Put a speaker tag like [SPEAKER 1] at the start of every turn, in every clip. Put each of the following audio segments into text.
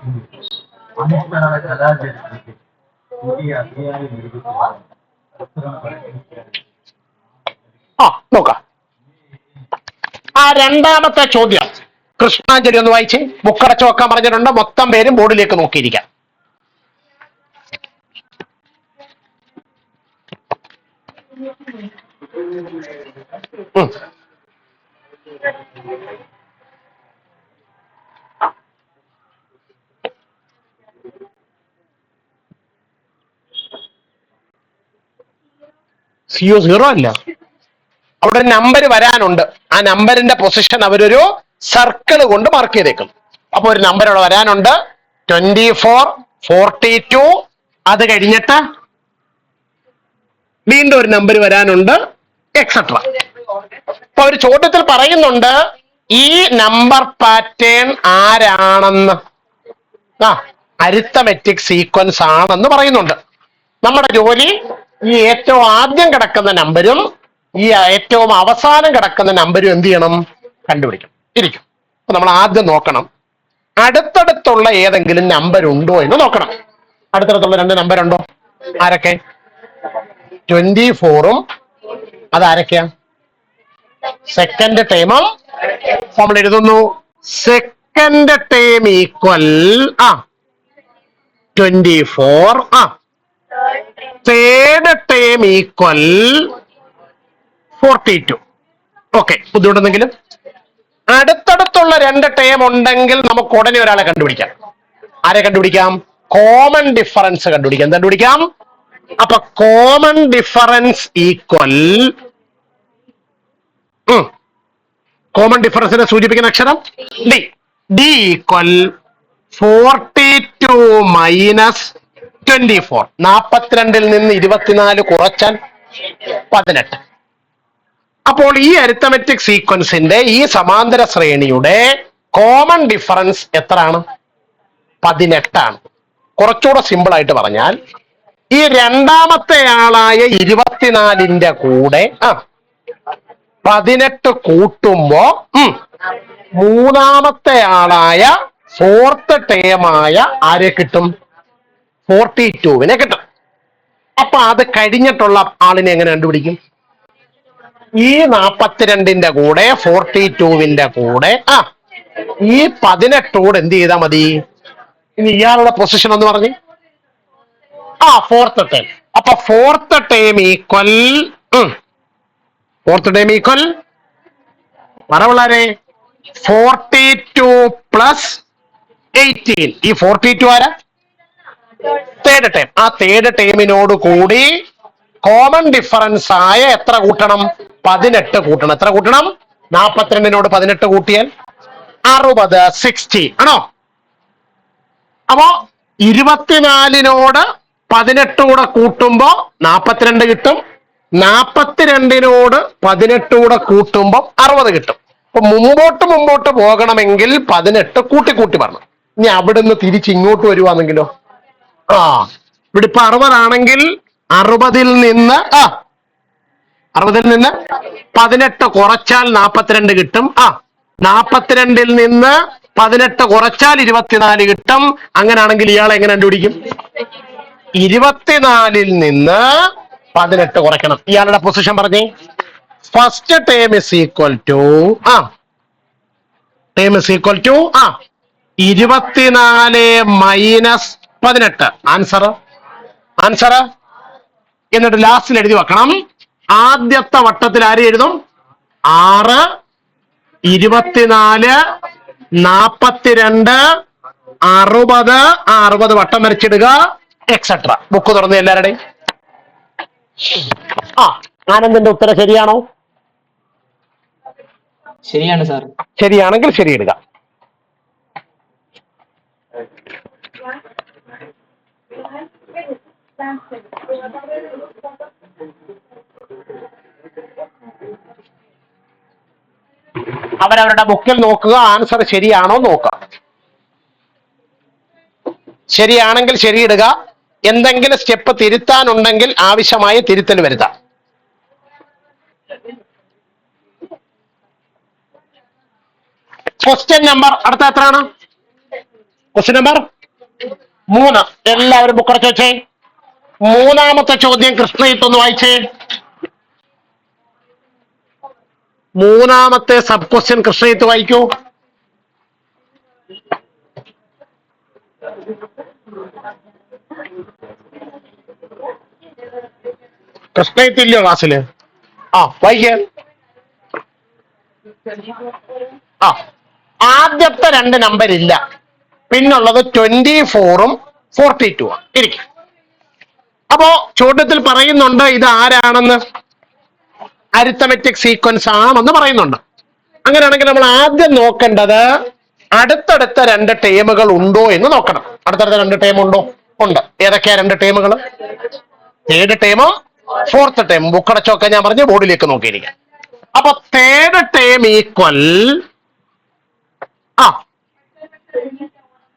[SPEAKER 1] അനുസ്മരണ കലാചരിത്രത്തിൽ പുതിയ അധ്യായം എഴുതുകയാണ്. പുസ്തകം പഠിപ്പിക്കുകയാണ്.
[SPEAKER 2] നോക്കാം. ആ രണ്ടാമത്തെ ചോദ്യം കൃഷ്ണാഞ്ജലി ഒന്ന് വായിച്ച് ബുക്കടച്ചു വെക്കാൻ പറഞ്ഞിട്ടുണ്ട്. മൊത്തം പേരും ബോർഡിലേക്ക് നോക്കിയിരിക്കാം. CO0 അല്ല, അവിടെ ഒരു നമ്പർ വരാനുണ്ട്. ആ നമ്പറിന്റെ പൊസിഷൻ അവരൊരു സർക്കിൾ കൊണ്ട് മാർക്ക് ചെയ്തേക്കും. അപ്പൊ ഒരു നമ്പർ അവിടെ വരാനുണ്ട് 24, 42. അത് കഴിഞ്ഞിട്ട് വീണ്ടും ഒരു നമ്പർ വരാനുണ്ട്, എക്സെട്ര. അപ്പൊ ഒരു ചോദ്യത്തിൽ പറയുന്നുണ്ട് ഈ നമ്പർ പാറ്റേൺ ആരാണെന്ന്. അരിത്തമെറ്റിക് സീക്വൻസ് ആണെന്ന് പറയുന്നുണ്ട്. നമ്മുടെ ജോലി ഈ ഏറ്റവും ആദ്യം കിടക്കുന്ന നമ്പരും ഈ ഏറ്റവും അവസാനം കിടക്കുന്ന നമ്പരും എന്ത് ചെയ്യണം? കണ്ടുപിടിക്കണം. ഇരിക്കും. അപ്പൊ നമ്മൾ ആദ്യം നോക്കണം അടുത്തടുത്തുള്ള ഏതെങ്കിലും നമ്പർ ഉണ്ടോ എന്ന് നോക്കണം. അടുത്തടുത്തുള്ള രണ്ട് നമ്പർ ഉണ്ടോ? ആരൊക്കെ? 24ഉം അതാരൊക്കെയാ? സെക്കൻഡ് ടേമും. നമ്മൾ എഴുതുന്നു second term equal 24. Third term equal 42. Okay, ബുദ്ധിമുട്ടെന്തെങ്കിലും? അടുത്തടുത്തുള്ള രണ്ട് ടേം ഉണ്ടെങ്കിൽ നമുക്ക് ഉടനെ ഒരാളെ കണ്ടുപിടിക്കാം. ആരെ കണ്ടുപിടിക്കാം? കോമൺ ഡിഫറൻസ് കണ്ടുപിടിക്കാം. എന്താ കണ്ടുപിടിക്കാം? അപ്പൊ കോമൺ ഡിഫറൻസ് ഈക്വൽ കോമൺ ഡിഫറൻസിനെ സൂചിപ്പിക്കുന്ന അക്ഷരം ഡി. D equal 42 minus 24. 42-ൽ നിന്ന് 24 കുറച്ചാൽ 18. അപ്പോൾ ഈ അരിത്തമെറ്റിക് സീക്വൻസിന്റെ ഈ സമാന്തര ശ്രേണിയുടെ കോമൺ ഡിഫറൻസ് എത്രയാണ്? 18 ആണ്. കുറച്ചുകൂടെ സിമ്പിൾ ആയിട്ട് പറഞ്ഞാൽ ഈ രണ്ടാമത്തെ ആളായ 24ന്റെ കൂടെ 18 കൂട്ടുമ്പോ മൂന്നാമത്തെ ആളായ ഫോർത്ത് ടേമായ ആരെ കിട്ടും? 42വിനെ കിട്ടും. അപ്പൊ അത് കഴിഞ്ഞിട്ടുള്ള ആളിനെ എങ്ങനെ കണ്ടുപിടിക്കും? ഈ 42ന്റെ കൂടെ 42വിന്റെ കൂടെ ഈ 18 കൂടെ എന്ത് ചെയ്താൽ മതി? ഇനി ഇയാളുടെ പൊസിഷൻ എന്ന് പറഞ്ഞ് ഫോർത്ത് ടേം. അപ്പൊ ഫോർത്ത് ടേം ഈക്വൽ വളരെ 42 പ്ലസ് 18. ഈ 42 ആരാ? Third term. ആ തേർഡ് ടേമിനോട് കൂടി കോമൺ ഡിഫറൻസ് ആയ എത്ര കൂട്ടണം? 18 കൂട്ടണം. എത്ര കൂട്ടണം? 42നോട് 18 കൂട്ടിയാൽ 60, 60 ആണോ? അപ്പോ 24നോട് 18 കൂടെ കൂട്ടുമ്പോ 42 കിട്ടും. 42നോട് 18 കൂടെ കൂട്ടുമ്പോ 60 കിട്ടും. അപ്പൊ മുമ്പോട്ട് പോകണമെങ്കിൽ 18 കൂട്ടി പറഞ്ഞു. ഇനി അവിടുന്ന് തിരിച്ച് ഇങ്ങോട്ട് വരുവാണെങ്കിലോ? ഇവിടെ ഇപ്പൊ 60 ആണെങ്കിൽ 60ൽ നിന്ന് 18 കുറച്ചാൽ 42 കിട്ടും. 42ൽ നിന്ന് 18 കുറച്ചാൽ 24 കിട്ടും. അങ്ങനാണെങ്കിൽ ഇയാളെ എങ്ങനെ കണ്ടുപിടിക്കും? 24ൽ നിന്ന് 18 കുറയ്ക്കണം. ഇയാളുടെ പൊസിഷൻ പറഞ്ഞേ. First term is equal to 24 minus 18. Answer എന്നിട്ട് ലാസ്റ്റിൽ എഴുതി വെക്കണം. ആദ്യത്തെ വട്ടത്തിൽ ആര് എഴുതും? 6, 24, 42, 60. 60 വട്ടം വരച്ചിടുക, എക്സെട്ര. ബുക്ക് തുറന്ന് എല്ലാവരുടെയും. ആനന്ദിന്റെ ഉത്തരം ശരിയാണോ?
[SPEAKER 3] ശരിയാണ് സാർ.
[SPEAKER 2] ശരിയാണെങ്കിൽ ശരിയിടുക. അവരവരുടെ ബുക്കിൽ നോക്കുക, ആൻസർ ശരിയാണോ നോക്കുക. ശരിയാണെങ്കിൽ ശരിയിടുക. എന്തെങ്കിലും സ്റ്റെപ്പ് തിരുത്താനുണ്ടെങ്കിൽ ആവശ്യമായ തിരുത്തൽ വരുത്താം. ക്വസ്റ്റ്യൻ നമ്പർ അടുത്ത എത്രയാണ്? Question number 3. എല്ലാവരും ബുക്കടച്ച് വെച്ചേ. മൂന്നാമത്തെ ചോദ്യം കൃഷ്ണയിട്ടൊന്ന് വായിച്ചേ. മൂന്നാമത്തെ സബ് ക്വസ്റ്റ്യൻ കൃഷ്ണയിത്ത് വായിക്കൂ. കൃഷ്ണയിത്ത് ഇല്ലയോ ക്ലാസ്സില്? വായിക്കേ. ആദ്യത്തെ 2 നമ്പർ ഇല്ല, പിന്നുള്ളത് 24ഉം 42ഉം ഇരിക്കും. അപ്പോ ചോദ്യത്തിൽ പറയുന്നുണ്ട് ഇത് ആരാണെന്ന്, അരിത്തമെറ്റിക് സീക്വൻസ് ആണെന്ന് പറയുന്നുണ്ട്. അങ്ങനെയാണെങ്കിൽ നമ്മൾ ആദ്യം നോക്കേണ്ടത് അടുത്തടുത്ത 2 ടേമുകൾ ഉണ്ടോ എന്ന് നോക്കണം. അടുത്തടുത്ത 2 ടേം ഉണ്ടോ? ഉണ്ട്. ഏതൊക്കെയാ 2 ടേമുകൾ? തേർഡ് ടേമും ഫോർത്ത് ടേം. ബുക്കടച്ചൊക്കെ ഞാൻ പറഞ്ഞ് ബോർഡിലേക്ക് നോക്കിയിരിക്കാം. അപ്പൊ third term equal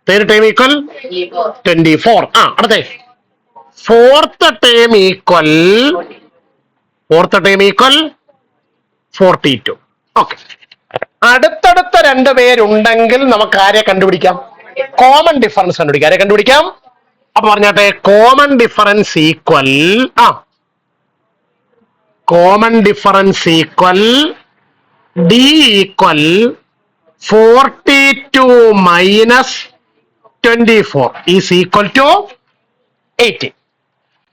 [SPEAKER 2] third term equal 24. അടുത്തേ ഫോർത്ത് ടേം ഈക്വൽ 42. ഓക്കെ. അടുത്തടുത്ത 2 പേരുണ്ടെങ്കിൽ നമുക്ക് ആരെ കണ്ടുപിടിക്കാം? കോമൺ ഡിഫറൻസ് കണ്ടുപിടിക്കാം. ആരെ കണ്ടുപിടിക്കാം? അപ്പൊ പറഞ്ഞാട്ടെ, common difference equal D equal 42 minus 24 is equal to 18.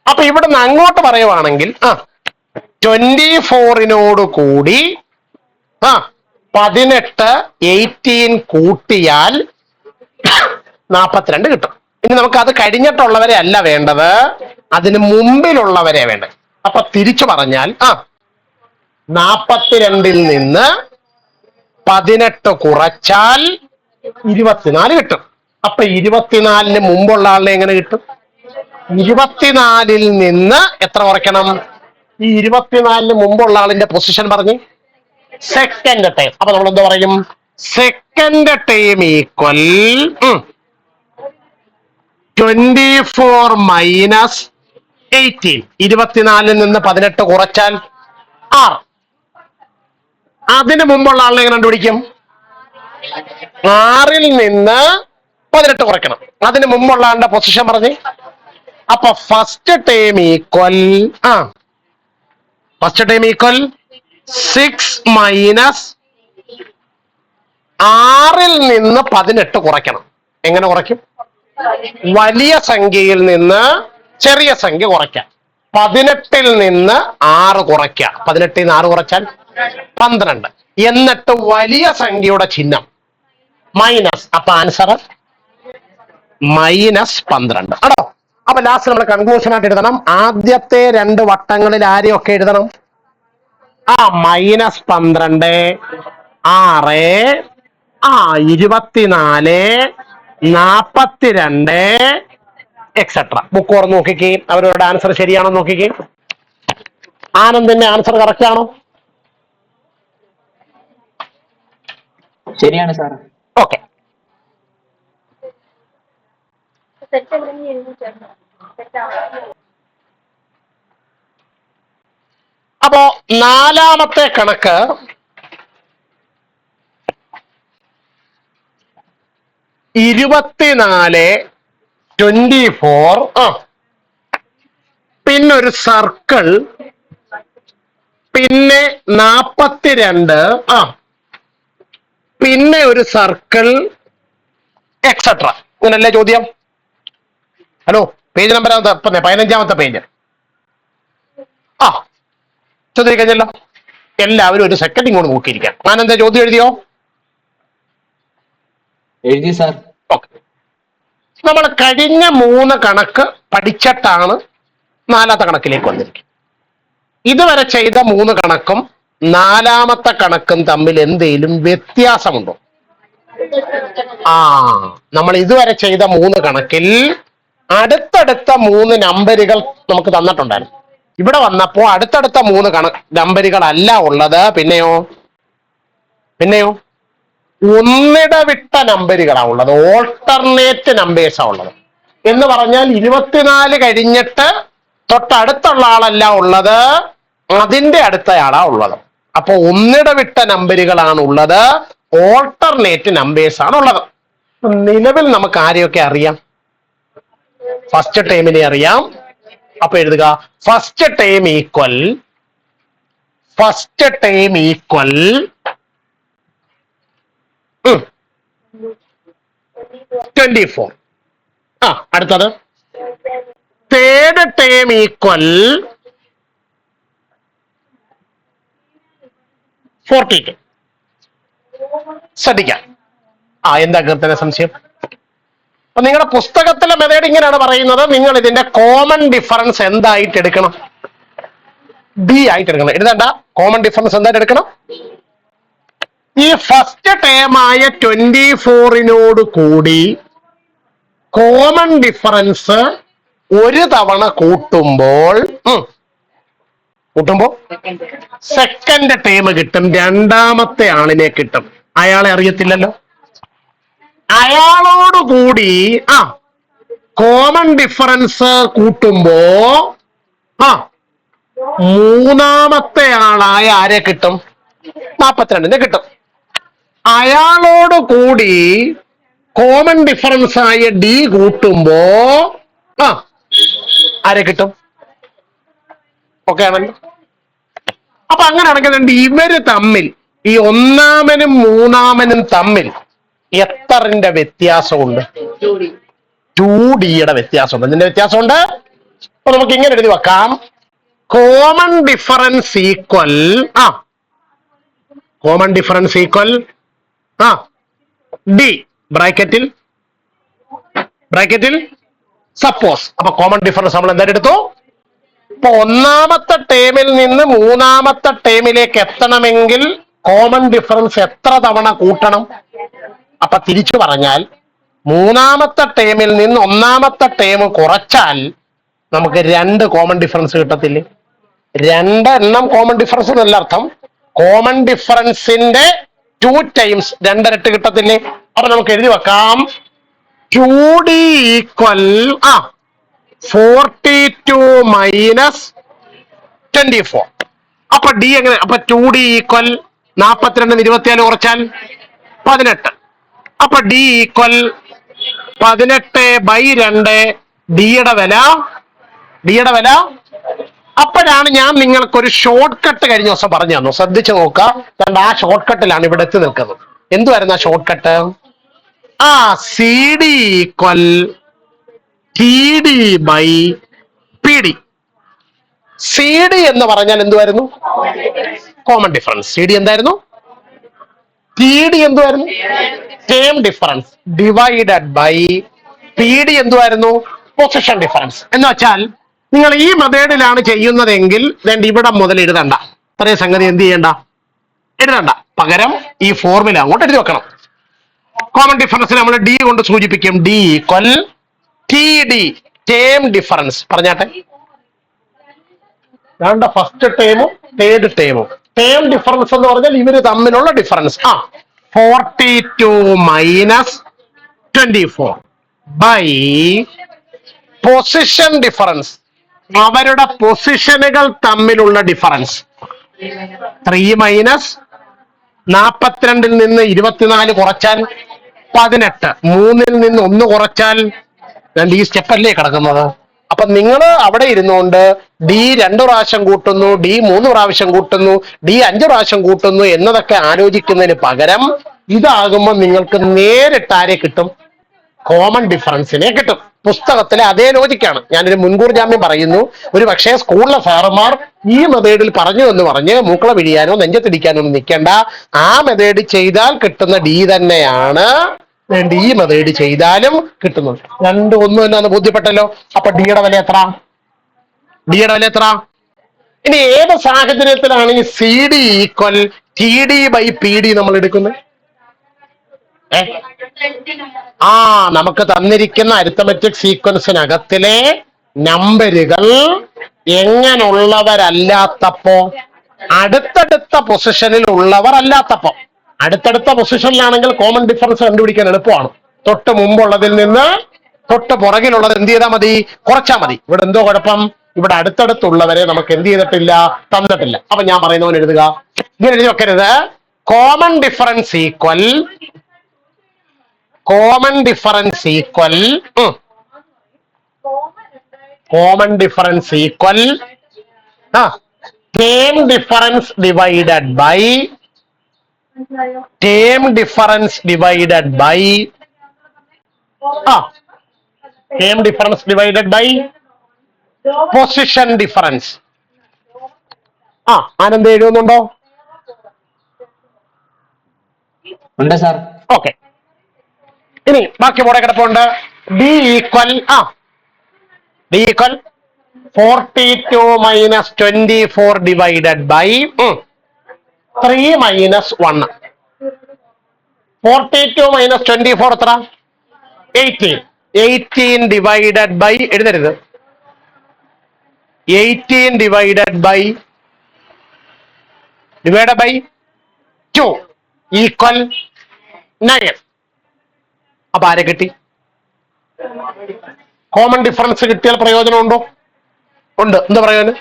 [SPEAKER 2] അപ്പൊ ഇവിടുന്ന് അങ്ങോട്ട് പറയുവാണെങ്കിൽ 24നോട് കൂടി 18 കൂട്ടിയാൽ 42 കിട്ടും. ഇനി നമുക്ക് അത് കഴിഞ്ഞിട്ടുള്ളവരെ അല്ല വേണ്ടത്, അതിന് മുമ്പിലുള്ളവരെ വേണ്ടത്. അപ്പൊ തിരിച്ചു പറഞ്ഞാൽ 42ൽ നിന്ന് 18 കുറച്ചാൽ 24 കിട്ടും. അപ്പൊ 24ന് മുമ്പുള്ള ആളിനെ എങ്ങനെ കിട്ടും? 24ൽ നിന്ന് എത്ര കുറയ്ക്കണം? ഈ 24ന് മുമ്പുള്ള ആളിന്റെ പൊസിഷൻ പറഞ്ഞ് സെക്കൻഡ് ടൈം. അപ്പൊ നമ്മൾ എന്താ പറയും? Second time equal 24 minus 18. 24ൽ നിന്ന് 18 കുറച്ചാൽ 6. അതിന് മുമ്പുള്ള ആളിനെ എങ്ങനെ കണ്ടുപിടിക്കും? 6ൽ നിന്ന് 18 കുറയ്ക്കണം. അതിന് മുമ്പുള്ള ആളുടെ പൊസിഷൻ പറഞ്ഞ്. അപ്പൊ ഫസ്റ്റ് ടൈം ഈക്വൽ 6 മൈനസ് 6ൽ നിന്ന് 18 കുറയ്ക്കണം. എങ്ങനെ കുറയ്ക്കും? വലിയ സംഖ്യയിൽ നിന്ന് ചെറിയ സംഖ്യ കുറയ്ക്കാം. 18ൽ നിന്ന് 6 കുറയ്ക്കാം. 18ൽ നിന്ന് 6 കുറച്ചാൽ 12. എന്നിട്ട് വലിയ സംഖ്യയുടെ ചിഹ്നം മൈനസ്. അപ്പൊ ആൻസർ -12 ആണോ? അപ്പൊ ലാസ്റ്റ് നമ്മൾ കൺക്ലൂഷൻ ആയിട്ട് എഴുതണം. ആദ്യത്തെ 2 വട്ടങ്ങളിൽ ആരെയൊക്കെ എഴുതണം? -12, 6, 24, 42 എക്സെട്ര. ബുക്ക് ഓർന്ന് നോക്കിക്കേ, അവരുടെ ആൻസർ ശരിയാണോ നോക്കിക്കേ. ആനന്ദിന്റെ ആൻസർ കറക്റ്റ് ആണോ?
[SPEAKER 3] ശരിയാണ് സാർ.
[SPEAKER 2] ഓക്കെ. അപ്പോ 4ാമത്തെ കണക്ക് 24, 24, പിന്നെ ഒരു സർക്കിൾ, പിന്നെ 42, പിന്നെ ഒരു സർക്കിൾ എക്സെട്ര. ഇങ്ങനല്ലേ ചോദ്യം? ഹലോ, പേജ് നമ്പർ 15ാമത്തെ പേജ്. ചോദ്യം കഴിഞ്ഞല്ലോ. എല്ലാവരും ഒരു സെക്കൻഡ് ഇങ്ങോട്ട് നോക്കിയിരിക്കാം. ആനന്ദ ചോദ്യം എഴുതിയോ?
[SPEAKER 3] എഴുതി സാർ.
[SPEAKER 2] ഓക്കെ. നമ്മൾ കഴിഞ്ഞ 3 കണക്ക് പഠിച്ചിട്ടാണ് 4ാമത്തെ കണക്കിലേക്ക് വന്നിരിക്കുന്നത്. ഇതുവരെ ചെയ്ത 3 കണക്കും 4ാമത്തെ കണക്കും തമ്മിൽ എന്തെങ്കിലും വ്യത്യാസമുണ്ടോ? നമ്മൾ ഇതുവരെ ചെയ്ത 3 കണക്കിൽ അടുത്തടുത്ത 3 നമ്പറുകൾ നമുക്ക് തന്നിട്ടുണ്ടായിരുന്നു. ഇവിടെ വന്നപ്പോ അടുത്തടുത്ത 3 നമ്പറുകൾ അല്ല ഉള്ളത്. പിന്നെയോ ഒന്നിടവിട്ട നമ്പറുകളാണ് ഉള്ളത്. ഓൾട്ടർനേറ്റ് നമ്പേഴ്സാ ഉള്ളത്. എന്ന് പറഞ്ഞാൽ 24 കഴിഞ്ഞിട്ട് തൊട്ടടുത്തുള്ള ആളല്ല ഉള്ളത്, അതിന്റെ അടുത്തയാളാ ഉള്ളത്. അപ്പൊ ഒന്നിടവിട്ട നമ്പറുകളാണ് ഉള്ളത്, ഓൾട്ടർനേറ്റ് നമ്പേഴ്സ് ആണ് ഉള്ളത്. നിലവിൽ നമുക്ക് ആരെയൊക്കെ അറിയാം? ഫസ്റ്റ് ടേമിനെ അറിയാം. അപ്പൊ എഴുതുക ഫസ്റ്റ് ടേം ഈക്വൽ 24. അടുത്തത് തേർഡ് ടേം ഈക്വൽ 42. ശ്രദ്ധിക്കാം. എന്താ കീർത്തന സംശയം? അപ്പൊ നിങ്ങളുടെ പുസ്തകത്തിലെ മെത്തേഡ് ഇങ്ങനെയാണ് പറയുന്നത്. നിങ്ങൾ ഇതിന്റെ കോമൺ ഡിഫറൻസ് എന്തായിട്ട് എടുക്കണം? ഡി ആയിട്ട് എടുക്കണം. എഴുതണ്ട. കോമൺ ഡിഫറൻസ് എന്തായിട്ട് എടുക്കണം? ഈ ഫസ്റ്റ് ടേമായ 24 കൂടി കോമൺ ഡിഫറൻസ് ഒരു തവണ കൂട്ടുമ്പോൾ സെക്കൻഡ് ടേം കിട്ടും. രണ്ടാമത്തെ ആളിനെ കിട്ടും. അയാളെ അറിയത്തില്ലല്ലോ. അയാളോടുകൂടി കോമൺ ഡിഫറൻസ് കൂട്ടുമ്പോ മൂന്നാമത്തെ ആളായ ആരെ കിട്ടും? 42 കിട്ടും. അയാളോട് കൂടി കോമൺ ഡിഫറൻസ് ആയ ഡി കൂട്ടുമ്പോ ആരെ കിട്ടും? ഓക്കെ ആണല്ലോ. അപ്പൊ അങ്ങനെയാണെങ്കിൽ ഇവര് തമ്മിൽ, ഈ ഒന്നാമനും മൂന്നാമനും തമ്മിൽ എത്രന്റെ വ്യത്യാസമുണ്ട്? 2D വ്യത്യാസമുണ്ട്. ഇതിന്റെ വ്യത്യാസമുണ്ട്. അപ്പൊ നമുക്ക് ഇങ്ങനെ എഴുതി വെക്കാം. കോമൺ ഡിഫറൻസ് ഈക്വൽ ഡി ബ്രാക്കറ്റിൽ സപ്പോസ്. അപ്പൊ കോമൺ ഡിഫറൻസ് നമ്മൾ എന്തായാലും എടുത്തു. ഇപ്പൊ ഒന്നാമത്തെ ടേമിൽ നിന്ന് മൂന്നാമത്തെ ടേമിലേക്ക് എത്തണമെങ്കിൽ കോമൺ ഡിഫറൻസ് എത്ര തവണ കൂട്ടണം? അപ്പൊ തിരിച്ചു പറഞ്ഞാൽ മൂന്നാമത്തെ ടേമിൽ നിന്ന് ഒന്നാമത്തെ ടേം കുറച്ചാൽ നമുക്ക് 2 കോമൺ ഡിഫറൻസ് കിട്ടത്തില്ലേ? 2 എണ്ണം കോമൺ ഡിഫറൻസ് എന്നല്ല അർത്ഥം. കോമൺ ഡിഫറൻസിന്റെ 2 ടൈംസ് 2 ഇരട്ടി കിട്ടത്തില്ലേ? അപ്പൊ നമുക്ക് എഴുതി വെക്കാം 2D ഈക്വൽ 42 മൈനസ് 24. അപ്പൊ ഡി എങ്ങനെ? അപ്പൊ 2D ഈക്വൽ 42 24 കുറച്ചാൽ 18. അപ്പൊ ഡി ഈക്വൽ 18/2. ഡിയുടെ വില. അപ്പോഴാണ് ഞാൻ നിങ്ങൾക്കൊരു ഷോർട്ട് കട്ട് കഴിഞ്ഞ ദിവസം പറഞ്ഞു തന്നു. ശ്രദ്ധിച്ചു നോക്കുക. ആ ഷോർട്ട് കട്ടിലാണ് ഇവിടെ എത്തി നിൽക്കുന്നത്. എന്തുവായിരുന്നു ആ short cut? CD equal TD/PD. CD എന്ന് പറഞ്ഞാൽ എന്തുവായിരുന്നു? Common difference. CD എന്തായിരുന്നു? TD എന്തുവായിരുന്നു? Term difference divided by PD എന്തുവായിരുന്നു? Position difference. എന്ന് വെച്ചാൽ നിങ്ങൾ ഈ മെത്തേഡിലാണ് ചെയ്യുന്നതെങ്കിൽ ഇവിടെ മുതൽ എഴുതണ്ട. ഇത്രയും സംഗതി എന്ത് ചെയ്യണ്ട? എഴുതണ്ട. പകരം ഈ ഫോർമുല അങ്ങോട്ട് എഴുതി വെക്കണം. കോമൺ ഡിഫറൻസ് നമ്മൾ ഡി കൊണ്ട് സൂചിപ്പിക്കും. D equal TD term difference. പറഞ്ഞാട്ടെ. ഫസ്റ്റ് ടേമും തേർഡ് ടേമും. ടേം ഡിഫറൻസ് എന്ന് പറഞ്ഞാൽ ഇവര് തമ്മിലുള്ള difference. 42 minus 24 by position difference. അവരുടെ പൊസിഷനുകൾ തമ്മിലുള്ള ഡിഫറൻസ്. 3 മൈനസ് 42 നിന്ന് 24 കുറച്ചാൽ 18. 3 നിന്ന് 1 കുറച്ചാൽ ഈ സ്റ്റെപ്പല്ലേ കിടക്കുന്നത്. അപ്പൊ നിങ്ങൾ അവിടെ ഇരുന്നുകൊണ്ട് ഡി 2 പ്രാവശ്യം കൂട്ടുന്നു, ഡി 3 പ്രാവശ്യം കൂട്ടുന്നു, ഡി 5 പ്രാവശ്യം കൂട്ടുന്നു എന്നതൊക്കെ ആലോചിക്കുന്നതിന് പകരം ഇതാകുമ്പോൾ നിങ്ങൾക്ക് നേരിട്ട് ആരെ കിട്ടും? കോമൺ ഡിഫറൻസിനെ കിട്ടും. പുസ്തകത്തിലെ അതേ ലോജിക്കാണ്. ഞാനൊരു മുൻകൂർ ജാമ്യം പറയുന്നു. ഒരു പക്ഷേ സ്കൂളിലെ സാറന്മാർ ഈ മെത്തേഡിൽ പറഞ്ഞു എന്ന് പറഞ്ഞ് മൂക്കള പിഴിയാനോ നെഞ്ചത്തിടിക്കാനോ ഒന്നും നിൽക്കേണ്ട. ആ മെത്തേഡ് ചെയ്താൽ കിട്ടുന്ന ഡി തന്നെയാണ് ഈ മെത്തേഡ് ചെയ്താലും കിട്ടുന്നുണ്ട്. 2 1 എന്നാണ് ബോധ്യപ്പെട്ടല്ലോ. അപ്പൊ ഡിയുടെ വില എത്ര? ഇനി ഏത് സാഹചര്യത്തിലാണ് ഈ CD ഈക്വൽ TD/PD നമ്മൾ എടുക്കുന്നത്? നമുക്ക് തന്നിരിക്കുന്ന അരിത്തമെറ്റിക് സീക്വൻസിനകത്തിലെ നമ്പറുകൾ എങ്ങനെയുള്ളവരല്ലാത്തപ്പോ? അടുത്തടുത്ത പൊസിഷനിൽ ഉള്ളവർ അല്ലാത്തപ്പോ. അടുത്തടുത്ത പൊസിഷനിലാണെങ്കിൽ കോമൺ ഡിഫറൻസ് കണ്ടുപിടിക്കാൻ എളുപ്പമാണ്. തൊട്ട് മുമ്പുള്ളതിൽ നിന്ന് തൊട്ട് പുറകിലുള്ളത് എന്ത് ചെയ്താൽ മതി? കുറച്ചാൽ മതി. ഇവിടെ എന്തോ കുഴപ്പം? ഇവിടെ അടുത്തടുത്തുള്ളവരെ നമുക്ക് എന്ത് ചെയ്തിട്ടില്ല? തന്നിട്ടില്ല. അപ്പൊ ഞാൻ പറയുന്നവൻ എഴുതുക. ഇങ്ങനെ എഴുതി വെക്കരുത്. Common difference equal common difference equal term difference divided by position difference. Anand എഴുതുന്നുണ്ടോ?
[SPEAKER 3] ഉണ്ട് സാർ.
[SPEAKER 2] ഓക്കെ, ഇനി ബാക്കി മോടെ കിടപ്പുണ്ട്. D equal 42 minus 24 divided by 3 minus 1. 42 minus 24 എത്ര? 18 ഡിവൈഡഡ് ബൈ, എഴുതരുത്, 18 ഡിവൈഡഡ് ബൈ 2 ഈക്വൽ 9. അപ്പൊ ആരെ കിട്ടി? കോമൺ ഡിഫറൻസ് കിട്ടിയാൽ പ്രയോജനമുണ്ടോ? ഉണ്ട്. എന്താ പ്രയോജനം?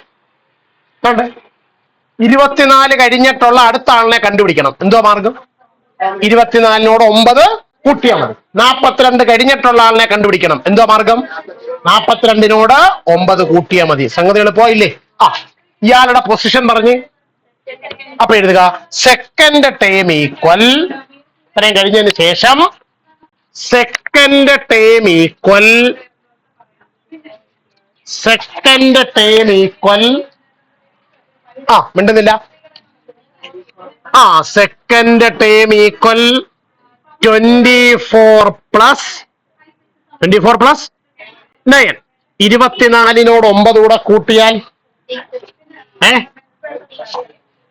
[SPEAKER 2] 24 കഴിഞ്ഞിട്ടുള്ള അടുത്ത ആളിനെ കണ്ടുപിടിക്കണം. എന്തോ മാർഗം? 24നോട് 9 കൂട്ടിയാൽ മതി. 42 കഴിഞ്ഞിട്ടുള്ള ആളിനെ കണ്ടുപിടിക്കണം. എന്തോ മാർഗം? 42നോട് 9 കൂട്ടിയാൽ മതി. സംഗതി എളുപ്പമായില്ലേ? ഇയാളുടെ പൊസിഷൻ പറഞ്ഞ് അപ്പൊ എഴുതുക. സെക്കൻഡ് ടേം ഈക്വൽ, ഇത്രയും കഴിഞ്ഞതിന് ശേഷം സെക്കൻഡ് ടേം ഈക്വൽ മിണ്ടുന്നില്ല. Second term equal 24 plus 9. 24നോട് 9 കൂടെ കൂട്ടിയാൽ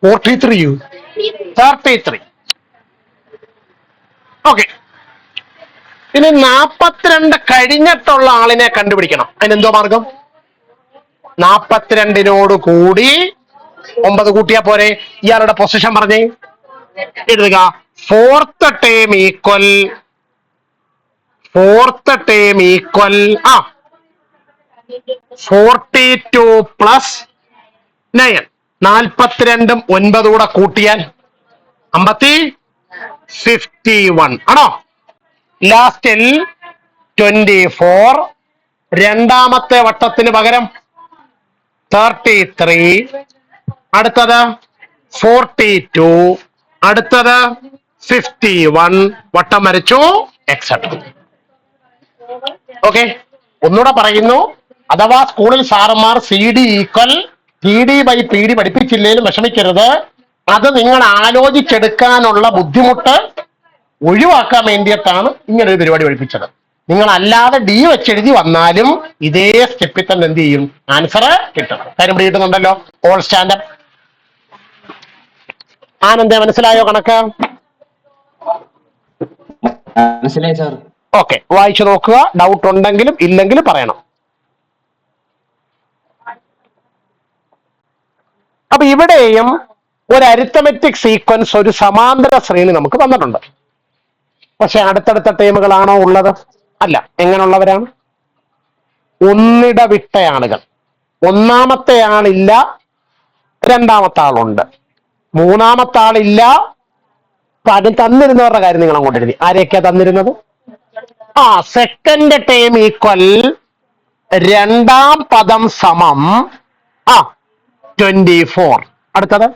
[SPEAKER 2] 33. ഓക്കെ, ഇനി 42 കഴിഞ്ഞിട്ടുള്ള ആളിനെ കണ്ടുപിടിക്കണം. അതിനെന്തോ മാർഗം? 42നോട് കൂടി 9 കൂട്ടിയാ പോരെ. ഇയാളുടെ പൊസിഷൻ പറഞ്ഞേ എഴുതുക. Fourth term equal 42 plus 9. 42ഉം 9 കൂടെ കൂട്ടിയാൽ 51 ആണോ? ലാസ്റ്റിൽ 24, രണ്ടാമത്തെ വട്ടത്തിന് പകരം 33, അടുത്തത് 42, അടുത്തത് 51, വട്ടം വരച്ചു, എക്സെട്ര. ഓക്കെ, ഒന്നുകൂടെ പറയുന്നു. അഥവാ സ്കൂളിൽ സാറന്മാർ CD equal PD by PD പഠിപ്പിച്ചില്ലേലും വിഷമിക്കരുത്. അത് നിങ്ങൾ ആലോചിച്ചെടുക്കാനുള്ള ബുദ്ധിമുട്ട് ഒഴിവാക്കാൻ വേണ്ടിയിട്ടാണ് ഇങ്ങനെ ഒരു പരിപാടി പഠിപ്പിച്ചത്. നിങ്ങൾ അല്ലാതെ D വെച്ചെഴുതി വന്നാലും ഇതേ സ്റ്റെപ്പിൽ തന്നെ എന്ത് ചെയ്യും? ആൻസർ കിട്ടും. കാര്യം പിടികിട്ടുന്നുണ്ടല്ലോ. All standup. ആനന്ദേ, മനസ്സിലായോ കണക്ക്?
[SPEAKER 3] മനസ്സിലായി സാർ.
[SPEAKER 2] ഓക്കെ, വായിച്ചു നോക്കുക. ഡൗട്ട് ഉണ്ടെങ്കിലും ഇല്ലെങ്കിലും പറയണം. അപ്പൊ ഇവിടെയും ഒരു അരിത്തമെറ്റിക് സീക്വൻസ്, ഒരു സമാന്തര ശ്രേണി നമുക്ക് തന്നിട്ടുണ്ട്. പക്ഷെ അടുത്തടുത്ത ടേമുകളാണോ ഉള്ളത്? അല്ല. എങ്ങനെയുള്ളവരാണ്? ഒന്നിടവിട്ട ആളുകൾ. ഒന്നാമത്തെ ആളില്ല, രണ്ടാമത്തെ ആളുണ്ട്, മൂന്നാമത്തെ ആളില്ല. അത് തന്നിരുന്നവരുടെ കാര്യം നിങ്ങൾ അങ്ങോട്ട് എഴുതി. ആരെയൊക്കെയാ തന്നിരുന്നത്? സെക്കൻഡ് ടേം ഈക്വൽ രണ്ടാം പദം സമം 24. അടുത്തത്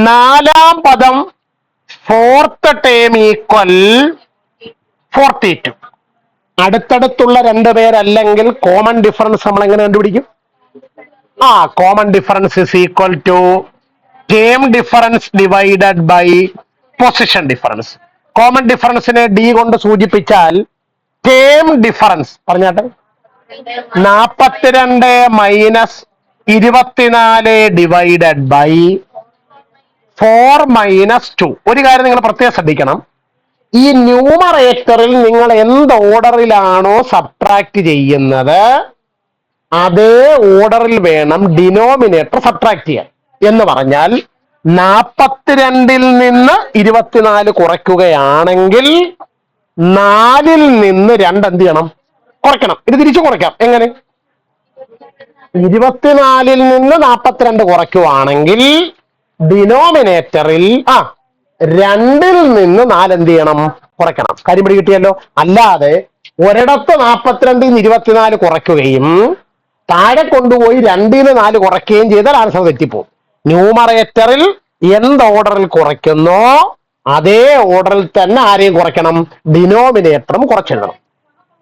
[SPEAKER 2] നാലാം പദം ഫോർത്ത് ടേം ഈക്വൽ 42. അടുത്തടുത്തുള്ള രണ്ടുപേരല്ലെങ്കിൽ കോമൺ ഡിഫറൻസ് നമ്മൾ എങ്ങനെ കണ്ടുപിടിക്കും? Common difference is equal to term difference divided by position difference. Common ഡിഫറൻസിനെ D കൊണ്ട് സൂചിപ്പിച്ചാൽ ടേം ഡിഫറൻസ് പറഞ്ഞാട്ടെ 42 മൈനസ് 24 ഡിവൈഡഡ് ബൈ 4 മൈനസ് 2. ഒരു കാര്യം നിങ്ങൾ പ്രത്യേകം ശ്രദ്ധിക്കണം. ഈ ന്യൂമറേറ്ററിൽ നിങ്ങൾ എന്ത് ഓർഡറിലാണോ സബ്ട്രാക്ട് ചെയ്യുന്നത് അതേ ഓർഡറിൽ വേണം ഡിനോമിനേറ്റർ സബ്ട്രാക്ട് ചെയ്യാൻ. എന്ന് പറഞ്ഞാൽ 42ൽ നിന്ന് 24 കുറയ്ക്കുകയാണെങ്കിൽ 4ൽ നിന്ന് 2 എന്ത് ചെയ്യണം? കുറയ്ക്കണം. ഇത് തിരിച്ചു കുറയ്ക്കാം. എങ്ങനെ? 24ൽ നിന്ന് 42 കുറയ്ക്കുവാണെങ്കിൽ ഡിനോമിനേറ്ററിൽ 2ൽ നിന്ന് 4 എന്ത് ചെയ്യണം? കുറയ്ക്കണം. കാര്യം പിടി കിട്ടിയല്ലോ. അല്ലാതെ ഒരിടത്ത് 42-24 കുറയ്ക്കുകയും താഴെ കൊണ്ടുപോയി 2-4 കുറയ്ക്കുകയും ചെയ്താൽ ആൻസർ തെറ്റിപ്പോവും. ന്യൂമറേറ്ററിൽ എന്ത് ഓർഡറിൽ കുറയ്ക്കുന്നോ അതേ ഓർഡറിൽ തന്നെ ആരെയും കുറയ്ക്കണം, ഡിനോമിനേറ്ററും കുറച്ചെഴുതണം.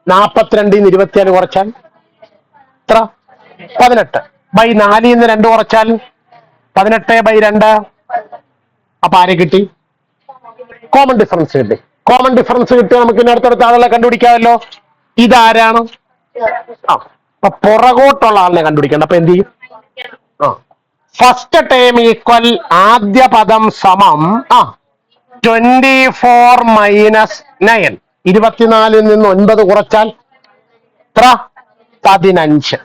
[SPEAKER 2] 42-24 കുറച്ചാൽ എത്ര? 18. ബൈ 4-2 കുറച്ചാൽ 18/2. അപ്പൊ ആരെ കിട്ടി? കോമൺ ഡിഫറൻസ് കിട്ടി. കോമൺ ഡിഫറൻസ് കിട്ടിയാൽ നമുക്ക് ഇനി അടുത്തടുത്ത ആളുകളെ കണ്ടുപിടിക്കാമല്ലോ. ഇതാരാണ്? അപ്പൊ പുറകോട്ടുള്ള ആളിനെ കണ്ടുപിടിക്കണ്ട. അപ്പൊ എന്ത് ചെയ്യും? ഫസ്റ്റ് ടേം ഈക്വൽ ആദ്യ പദം സമം 24 മൈനസ് 9. 24 നിന്ന് 9 കുറച്ചാൽ എത്ര? 15.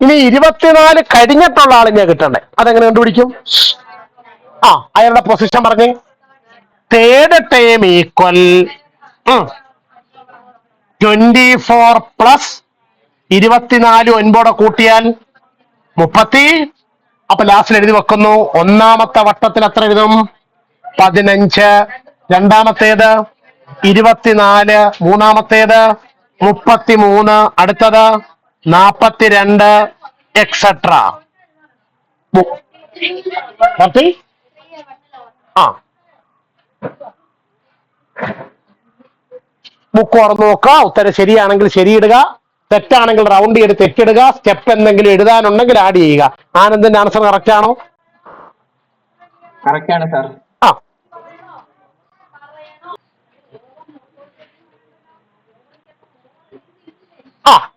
[SPEAKER 2] ഇനി 24 കഴിഞ്ഞിട്ടുള്ള ആളിനെ കിട്ടണ്ടേ, അതെങ്ങനെ കണ്ടുപിടിക്കും? അയാളുടെ പൊസിഷൻ പറഞ്ഞേ. തേർഡ് ടേം ഈക്വൽ 24 പ്ലസ് 24 9 കൂട്ടിയാൽ 30. അപ്പൊ ലാസ്റ്റിൽ എഴുതി വെക്കുന്നു. ഒന്നാമത്തെ വട്ടത്തിൽ എത്ര എഴുതും? 15. രണ്ടാമത്തേത് 24. മൂന്നാമത്തേത് 33. അടുത്തത് 42 എക്സെട്ര. ബുക്ക് തുറന്നു നോക്കുക. ഉത്തരം ശരിയാണെങ്കിൽ ശരിയിടുക, തെറ്റാണെങ്കിൽ റൗണ്ട് ചെയ്ത് തെറ്റിടുക. സ്റ്റെപ്പ് എന്തെങ്കിലും എഴുതാനുണ്ടെങ്കിൽ ആഡ് ചെയ്യുക. ആനന്ദിന്റെ ആൻസർ കറക്റ്റ് ആണോ?
[SPEAKER 3] കറക്റ്റ് ആണ് സാർ.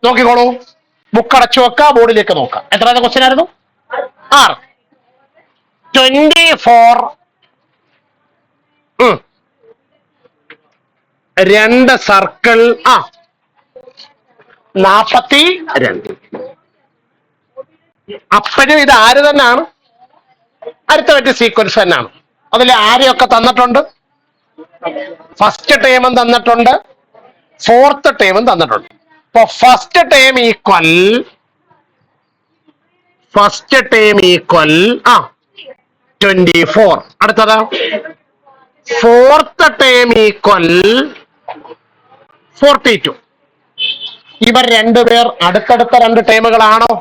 [SPEAKER 2] നോക്കിക്കോളൂ. ബുക്ക് അടച്ചു വെക്കുക, ബോർഡിലേക്ക് നോക്കാം. എത്രാമത്തെ ക്വസ്റ്റ്യൻ ആയിരുന്നു? 6. 24 2 സർക്കിൾ 42. അപ്പോഴും ഇത് ആര് തന്നെയാണ്? അടുത്ത സീക്വൻസ് തന്നെയാണ്. അതിൽ ആരെയൊക്കെ തന്നിട്ടുണ്ട്? ഫസ്റ്റ് ടേമും തന്നിട്ടുണ്ട്, ഫോർത്ത് ടേമും തന്നിട്ടുണ്ട്. അപ്പൊ ഫസ്റ്റ് ടേം ഈക്വൽ 24. അടുത്തത് ഫോർത്ത് ടേം ഈക്വൽ 42. ഇവർ രണ്ടുപേർ അടുത്തടുത്ത 2 ടേമുകളാണോ?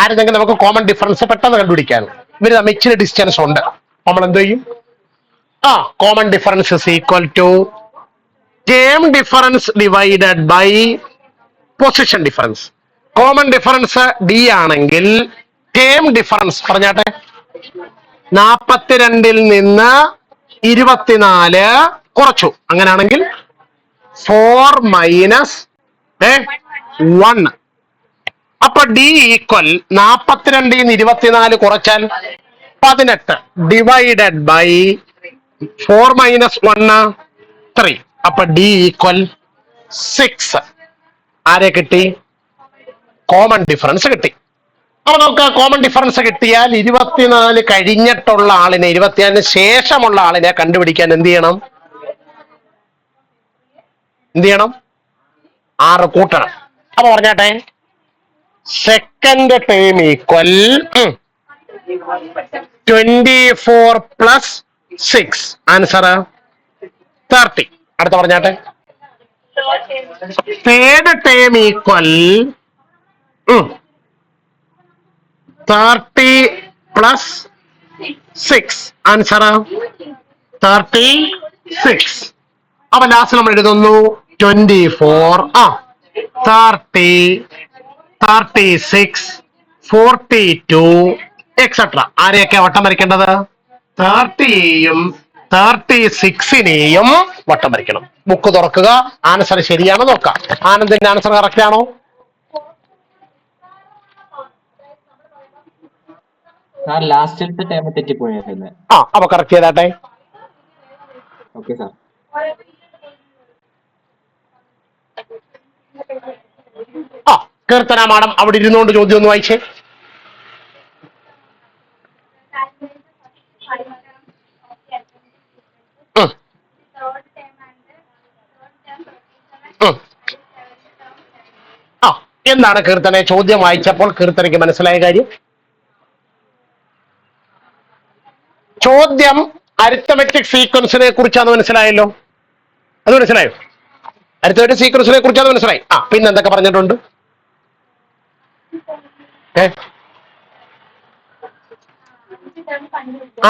[SPEAKER 2] ആരെങ്കിലും നമുക്ക് കോമൺ ഡിഫറൻസ് പെട്ടെന്ന് കണ്ടുപിടിക്കാൻ. ഇവർ തമ്മിൽ ഇച്ചിരി ഡിസ്റ്റൻസ് ഉണ്ട്. നമ്മൾ എന്ത് ചെയ്യും? Common difference is equal to term difference divided by position difference. Common difference D ആണെങ്കിൽ ടേം ഡിഫറൻസ് പറഞ്ഞാട്ടെ. 42 നിന്ന് 24 കുറച്ചു. അങ്ങനെയാണെങ്കിൽ 4 മൈനസ് 1. അപ്പൊ ഡി ഈക്വൽ 42 24 കുറച്ചാൽ 18 ഡിവൈഡഡ് ബൈ 4 മൈനസ് 1 3. അപ്പൊ ഡി ഈക്വൽ 6. ആരെ കിട്ടി? കോമൺ ഡിഫറൻസ് കിട്ടി. അപ്പൊ നമുക്ക് കോമൺ ഡിഫറൻസ് കിട്ടിയാൽ 24 കഴിഞ്ഞിട്ടുള്ള ആളിനെ 24 ശേഷമുള്ള ആളിനെ കണ്ടുപിടിക്കാൻ എന്ത് ചെയ്യണം? 6 കൂട്ടണം. അപ്പൊ പറഞ്ഞാട്ടെ. Second term equal 24 plus 6. Answer 30. അടുത്ത പറഞ്ഞാട്ടെ. Third term equal 30 plus 6. Answer 36. അപ്പൊ ലാസ്റ്റ് നമ്മൾ എഴുതുന്നു 24 30 36 42 എക്സെട്ര. ആരെയൊക്കെ വട്ടം വരയ്ക്കേണ്ടത്? 30യെയും 36നെയും വട്ടം വരയ്ക്കണം. ബുക്ക് തുറക്കുക, ആൻസർ ശരിയാണോ നോക്കാം. ആനന്ദിന്റെ ആൻസർ കറക്റ്റ് ആണോ?
[SPEAKER 3] സാർ ലാസ്റ്റിലത്തെ ടൈം തെറ്റിപ്പോയായിരുന്നു.
[SPEAKER 2] അപ്പൊ കറക്റ്റ് ചെയ്താട്ടെ.
[SPEAKER 3] Okay sir.
[SPEAKER 2] കീർത്തന മാഡം അവിടെ ഇരുന്നുകൊണ്ട് ചോദ്യം ഒന്ന് വായിച്ചേ. എന്താണ് കീർത്തനെ ചോദ്യം വായിച്ചപ്പോൾ കീർത്തനയ്ക്ക് മനസ്സിലായ കാര്യം? ചോദ്യം അരിത്തമെറ്റിക് സീക്വൻസിനെ കുറിച്ചാണ്. മനസ്സിലായല്ലോ. അത് മനസ്സിലായോ? അടുത്തതായിട്ട് സീക്വൻസിനെ കുറിച്ച് അത് മനസ്സിലായി. പിന്നെ എന്തൊക്കെ പറഞ്ഞിട്ടുണ്ട്?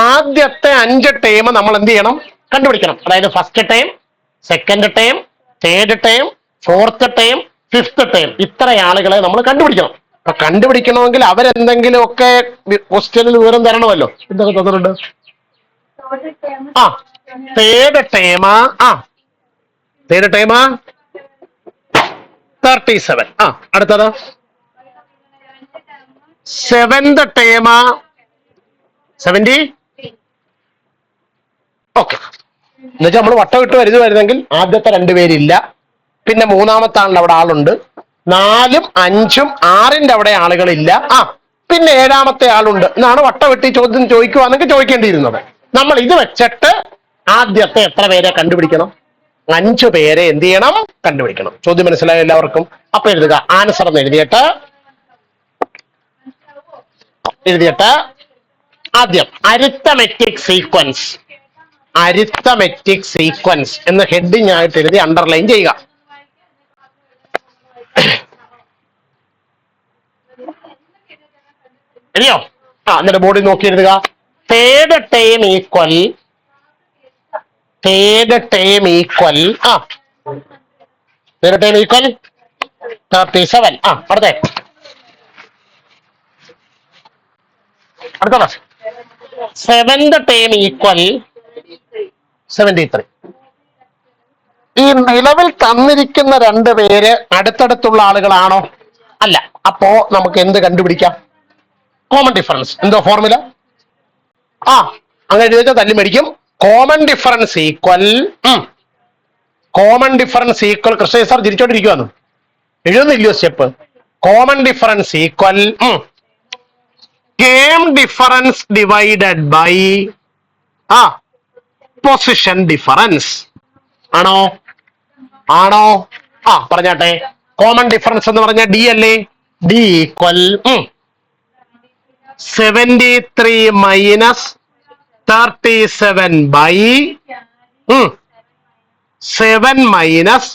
[SPEAKER 2] ആദ്യത്തെ 5 ടേം നമ്മൾ എന്ത് ചെയ്യണം? കണ്ടുപിടിക്കണം. അതായത് first term, second term, third term, fourth term, fifth term. ഇത്ര ആളുകളെ നമ്മൾ കണ്ടുപിടിക്കണം. അപ്പൊ കണ്ടുപിടിക്കണമെങ്കിൽ അവരെന്തെങ്കിലും ഒക്കെ ക്വസ്റ്റ്യനിൽ വിവരം തരണമല്ലോ. എന്തൊക്കെ തന്നിട്ടുണ്ട്? തേർഡ് ടേമാ തേർഡ് ടേമാ 37. അടുത്തത് സെവൻത് ടേമാ 70. ഓക്കെ. എന്നുവെച്ചാൽ നമ്മൾ വട്ടം ഇട്ട് വരുന്നെങ്കിൽ ആദ്യത്തെ 2 പേരില്ല, പിന്നെ മൂന്നാമത്തെ ആളിന്റെ അവിടെ ആളുണ്ട്, 4ഉം 5ഉം 6ന്റെ അവിടെ ആളുകളില്ല, പിന്നെ 7ാമത്തെ ആളുണ്ട് എന്നാണ് വട്ടം വെട്ടി ചോദ്യം ചോദിക്കുവാണെങ്കിൽ ചോദിക്കേണ്ടിയിരുന്നത്. നമ്മൾ ഇത് വെച്ചിട്ട് ആദ്യത്തെ എത്ര പേരെ കണ്ടുപിടിക്കണം? 5 പേരെ എന്ത് ചെയ്യണം? കണ്ടുപിടിക്കണം. ചോദ്യം മനസ്സിലായോ എല്ലാവർക്കും? അപ്പൊ എഴുതുക. ആൻസർ എന്ന് എഴുതിയിട്ട് ആദ്യം അരിത്തമെറ്റിക് സീക്വൻസ് എന്ന് ഹെഡിങ് ആയിട്ട് എഴുതി അണ്ടർലൈൻ ചെയ്യുക. അറിയോ? എന്നിട്ട് ബോർഡിൽ നോക്കി എഴുതുക. Third term equal 37. അടുത്ത സെവൻത് ടേം ഈക്വൽ 73. ഈ നിലവിൽ തന്നിരിക്കുന്ന 2 പേര് അടുത്തടുത്തുള്ള ആളുകളാണോ? അല്ല. അപ്പോ നമുക്ക് എന്ത് കണ്ടുപിടിക്കാം? Common difference. എന്തോ ഫോർമുല? അങ്ങനെ ചോദിച്ചാൽ തല്ലി മേടിക്കും. Common difference equal Krishna sir ചിരിച്ചോണ്ടിരിക്കുവാന്ന് എഴുതുന്നില്ലയോ step? Common difference equal term difference divided by position difference. ആണോ? പറഞ്ഞാട്ടെ. കോമൺ ഡിഫറൻസ് എന്ന് പറഞ്ഞാൽ ഡി അല്ലേ? D equal 73 minus 37 by 7 minus.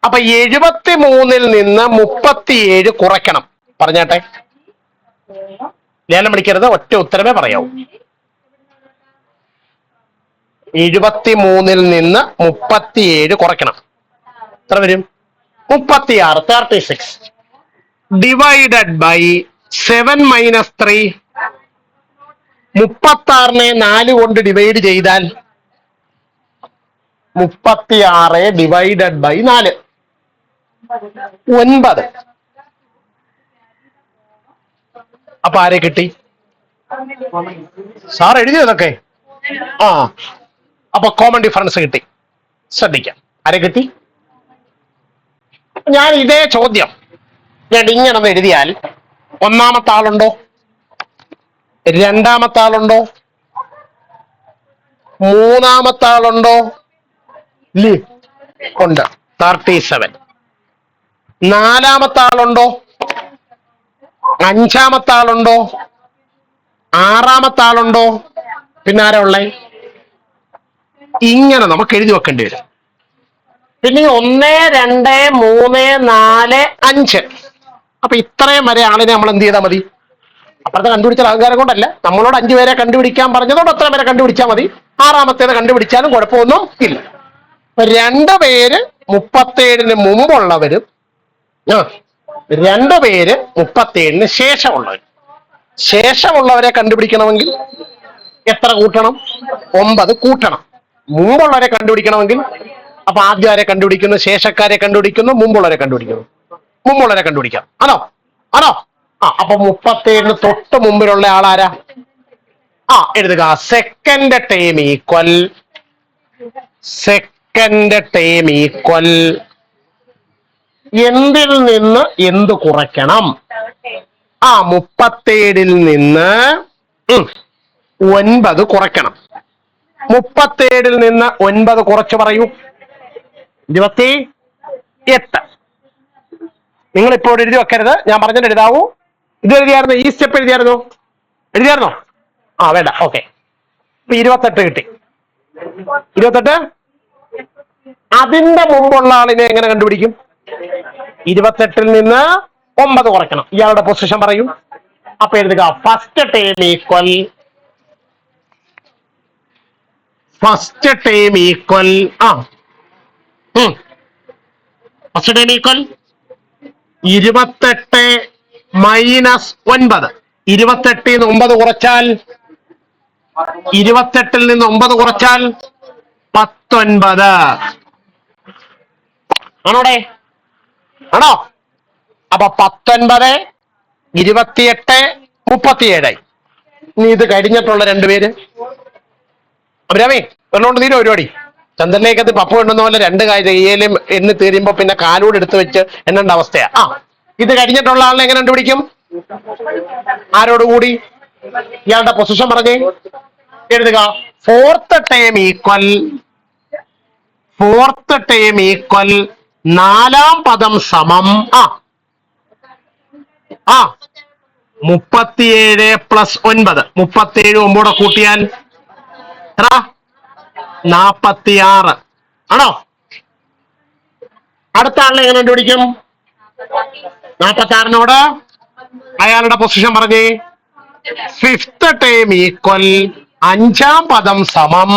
[SPEAKER 2] അപ്പൊ 73ൽ നിന്ന് 37 കുറയ്ക്കണം. പറഞ്ഞാട്ടെ. ലേലം വിളിക്കരുത്, ഒറ്റ ഉത്തരമേ പറയാവൂ. 73ൽ നിന്ന് 37 കുറയ്ക്കണം. എത്ര വരും? 36, 36 ഡിവൈഡഡ് ബൈ 7 മൈനസ് 3. 36നെ 4 കൊണ്ട് ഡിവൈഡ് ചെയ്താൽ 36 ഡിവൈഡഡ് ബൈ 4 9. അപ്പൊ ആരെ കിട്ടി? സാർ എഴുതിയതൊക്കെ. അപ്പൊ കോമൺ ഡിഫറൻസ് കിട്ടി. ശ്രദ്ധിക്കാം. ആരെ കിട്ടി? ഞാൻ ഇതേ ചോദ്യം ഇങ്ങനെ എഴുതിയാൽ ഒന്നാമത്തെ ആളുണ്ടോ? രണ്ടാമത്തെ ആളുണ്ടോ? മൂന്നാമത്തെ ആളുണ്ടോ? ഉണ്ട്. 37. നാലാമത്തെ ആളുണ്ടോ? അഞ്ചാമത്തെ ആളുണ്ടോ? ആറാമത്തെ ആളുണ്ടോ? പിന്നെ ആരാ ഉള്ളേ? ഇങ്ങനെ നമുക്ക് എഴുതി വെക്കേണ്ടി വരും. പിന്നെ 1, 2, 3, 4, 5. അപ്പൊ ഇത്രയും വരെ ആളിനെ നമ്മൾ എന്ത് ചെയ്താൽ മതി? അപ്പുറത്തെ കണ്ടുപിടിച്ച അഹങ്കാരം കൊണ്ടല്ല, നമ്മളോട് 5 പേരെ കണ്ടുപിടിക്കാൻ പറഞ്ഞതോട് അത്ര പേരെ കണ്ടുപിടിച്ചാൽ മതി. ആറാമത്തേത് കണ്ടുപിടിച്ചാലും കുഴപ്പമൊന്നും ഇല്ല. 2 പേര് 37ന് മുമ്പുള്ളവരും 2 പേര് 37ന് ശേഷമുള്ളവരെ കണ്ടുപിടിക്കണമെങ്കിൽ എത്ര കൂട്ടണം? 9 കൂട്ടണം. മുമ്പുള്ളവരെ കണ്ടുപിടിക്കണമെങ്കിൽ അപ്പൊ ആദ്യം ആരെ കണ്ടുപിടിക്കുന്നു? ശേഷക്കാരെ കണ്ടുപിടിക്കുന്നു. മുമ്പുള്ളവരെ കണ്ടുപിടിക്കാം. ആണോ? അപ്പൊ 37ന് തൊട്ട് മുമ്പിലുള്ള ആളാരാ? എഴുതുക. സെക്കൻഡ് ടേം ഈക്വൽ എന്തിൽ നിന്ന് എന്ത് കുറയ്ക്കണം? 37ൽ നിന്ന് 9 കുറയ്ക്കണം. 37ൽ നിന്ന് 9 കുറച്ച് പറയൂ. 28. നിങ്ങൾ ഇപ്പോൾ എഴുതി വെക്കരുത്, ഞാൻ പറഞ്ഞിട്ട് എഴുതാവൂ. ഇത് എഴുതിയായിരുന്നു? ഈ സ്റ്റെപ്പ് എഴുതിയായിരുന്നോ? വേണ്ട. ഓക്കെ. 28 കിട്ടി. 28 അതിന്റെ മുമ്പുള്ള ആളിനെ എങ്ങനെ കണ്ടുപിടിക്കും? 28 നിന്ന് 9 കുറയ്ക്കണം. ഇയാളുടെ പൊസിഷൻ പറയും. അപ്പൊ എഴുതുക first term equal first term equal first term equal 28 minus 9. 28 നിന്ന് 9 കുറച്ചാൽ 28 നിന്ന് 9 കുറച്ചാൽ 19. ആണോടെ? ആണോ? അപ്പൊ 19, 28, 37. ഇനി ഇത് കഴിഞ്ഞിട്ടുള്ള രണ്ടുപേര് അഭിരാമി ഒന്നുകൊണ്ട് തീരെ പരിപാടി. ചന്ദ്രനിലേക്ക് അത് പപ്പ എണ്ണുന്ന പോലെ രണ്ട് കയ്യിലും എണ്ണി തീരുമ്പോ പിന്നെ കാലൂടെ എടുത്തു വെച്ച് എണ്ണേണ്ട അവസ്ഥയാ. ഇത് കഴിഞ്ഞിട്ടുള്ള ആളിനെ എങ്ങനെ കണ്ടുപിടിക്കും? ആരോടുകൂടി? ഇയാളുടെ പൊസിഷൻ പറഞ്ഞേ. എഴുതുക ഫോർത്ത് ടേം ഈക്വൽ നാലാം പദം സമം 37 പ്ലസ് 9. 37 9 കൂട്ടിയാൽ 46. ആണോ? അടുത്ത ആളിനെ എങ്ങനെ കണ്ടുപിടിക്കും? 46നോട് അയാളുടെ പൊസിഷൻ പറഞ്ഞേ. ഫിഫ്ത്ത് ടേം ഈക്വൽ അഞ്ചാം പദം സമം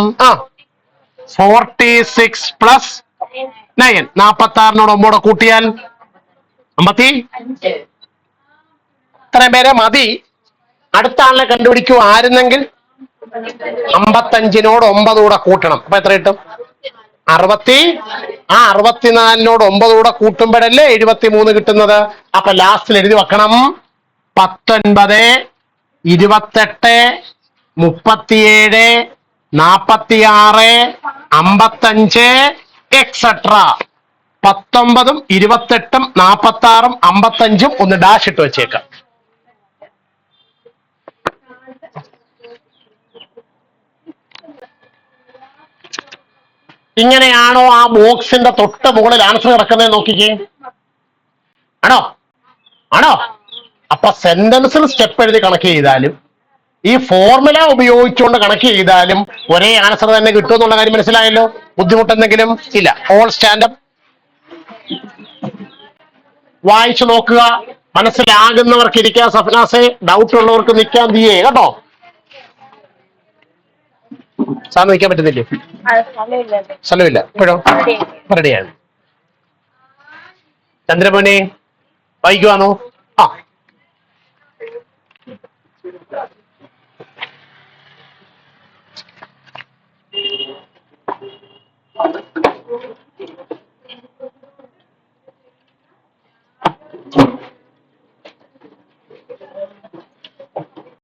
[SPEAKER 2] 46 പ്ലസ് 9. 46നോട് 9 കൂട്ടിയാൽ 55. ഇത്രയും പേരെ മതി. അടുത്ത ആളിനെ കണ്ടുപിടിക്കൂ. ആയിരുന്നെങ്കിൽ 55നോട് 9 കൂടെ കൂട്ടണം. അപ്പൊ എത്ര കിട്ടും? 60. 64നോട് 9 കൂടെ കൂട്ടുമ്പോഴല്ലേ 73 കിട്ടുന്നത്. അപ്പൊ ലാസ്റ്റിൽ എഴുതി വെക്കണം 19, 28, 37, 46, 55 എക്സെട്ര. 19, 28, 46, 55 ഒന്ന് ഡാഷ് ഇട്ട് വെച്ചേക്കാം. ഇങ്ങനെയാണോ ആ ബോക്സിന്റെ തൊട്ട് മുകളിൽ ആൻസർ കിടക്കുന്നത്? നോക്കിക്കേ. ആണോ? ആണോ? അപ്പൊ സെന്റൻസിൽ സ്റ്റെപ്പ് എഴുതി കണക്ക് ചെയ്താലും ഈ ഫോർമുല ഉപയോഗിച്ചുകൊണ്ട് കണക്ക് ചെയ്താലും ഒരേ ആൻസർ തന്നെ കിട്ടും എന്നുള്ള കാര്യം മനസ്സിലായല്ലോ. ബുദ്ധിമുട്ടെന്തെങ്കിലും ഇല്ല. ഓൾ സ്റ്റാൻഡപ്പ് വായിച്ചു നോക്കുക. മനസ്സിലാകുന്നവർക്ക് ഇരിക്കാം സഫ്നാസെ, ഡൗട്ട് ഉള്ളവർക്ക് നിൽക്കാൻ തീയേ കേട്ടോ. സാറിന് നിൽക്കാൻ പറ്റുന്നില്ലേ? സ്ഥലമില്ല. ഇപ്പോഴോ റെഡിയാണ്. ചന്ദ്രമോനെ വായിക്കുവാണോ?